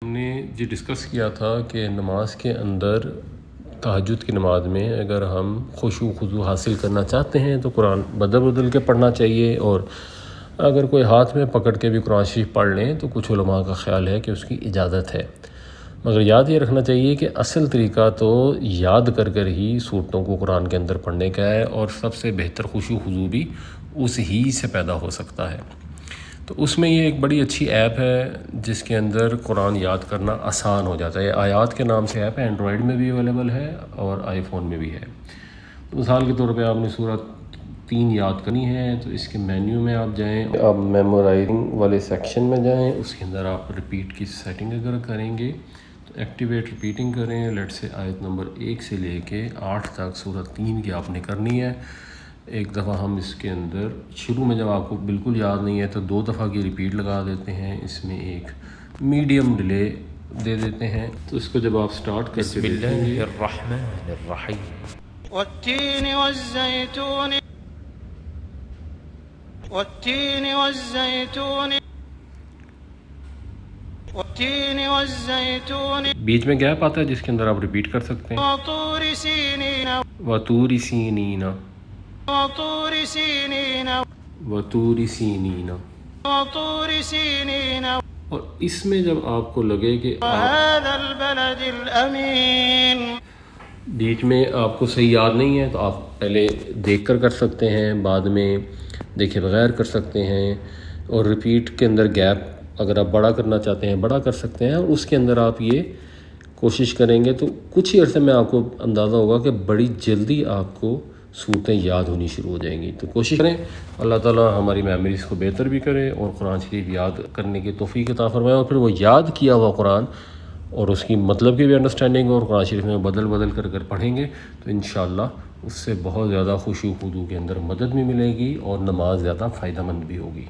ہم نے یہ ڈسکس کیا تھا کہ نماز کے اندر تہجد کی نماز میں اگر ہم خشوع و خضوع حاصل کرنا چاہتے ہیں تو قرآن بدل بدل کے پڑھنا چاہیے، اور اگر کوئی ہاتھ میں پکڑ کے بھی قرآن شریف پڑھ لیں تو کچھ علماء کا خیال ہے کہ اس کی اجازت ہے، مگر یاد یہ رکھنا چاہیے کہ اصل طریقہ تو یاد کر کر ہی صورتوں کو قرآن کے اندر پڑھنے کا ہے، اور سب سے بہتر خشوع و خضوع بھی اس ہی سے پیدا ہو سکتا ہے۔ تو اس میں یہ ایک بڑی اچھی ایپ ہے جس کے اندر قرآن یاد کرنا آسان ہو جاتا ہے۔ آیات کے نام سے ایپ ہے، اینڈرائڈ میں بھی اویلیبل ہے اور آئی فون میں بھی ہے۔ مثال کے طور پہ آپ نے سورۃ 3 یاد کرنی ہے تو اس کے مینیو میں آپ جائیں، آپ میمورائزنگ والے سیکشن میں جائیں، اس کے اندر آپ ریپیٹ کی سیٹنگ اگر کریں گے تو ایکٹیویٹ ریپیٹنگ کریں، لیٹ سے آیت نمبر 1 سے لے کے 8 تک سورۃ 3 کی آپ نے کرنی ہے۔ ایک دفعہ ہم اس کے اندر شروع میں جب آپ کو بالکل یاد نہیں ہے تو 2 دفعہ کی ریپیٹ لگا دیتے ہیں، اس میں ایک میڈیم ڈیلے دے دیتے ہیں، تو اس کو جب آپ سٹارٹ کر کے دیکھیں گے الرحمن الرحیم والتين والزيتون والتين والزيتون والتين والزيتون بیچ میں گیپ آتا ہے جس کے اندر آپ ریپیٹ کر سکتے ہیں، وطور سينين وطور سینین، وطور سينين وطور سینین۔ وطور سينين اور اس میں جب آپ کو لگے کہ آپ وهذا البلد الأمين بیچ میں آپ کو صحیح یاد نہیں ہے تو آپ پہلے دیکھ کر سکتے ہیں، بعد میں دیکھے بغیر کر سکتے ہیں، اور ریپیٹ کے اندر گیپ اگر آپ بڑا کرنا چاہتے ہیں بڑا کر سکتے ہیں، اور اس کے اندر آپ یہ کوشش کریں گے تو کچھ ہی عرصے میں آپ کو اندازہ ہوگا کہ بڑی جلدی آپ کو صورتیں یاد ہونی شروع ہو جائیں گی۔ تو کوشش کریں، اللہ تعالیٰ ہماری میموریز کو بہتر بھی کرے اور قرآن شریف یاد کرنے کی توفیق عطا فرمائے، اور پھر وہ یاد کیا ہوا قرآن اور اس کی مطلب کی بھی انڈرسٹینڈنگ اور قرآن شریف میں بدل کر پڑھیں گے تو انشاءاللہ اس سے بہت زیادہ خشوع و خضوع کے اندر مدد بھی ملے گی اور نماز زیادہ فائدہ مند بھی ہوگی۔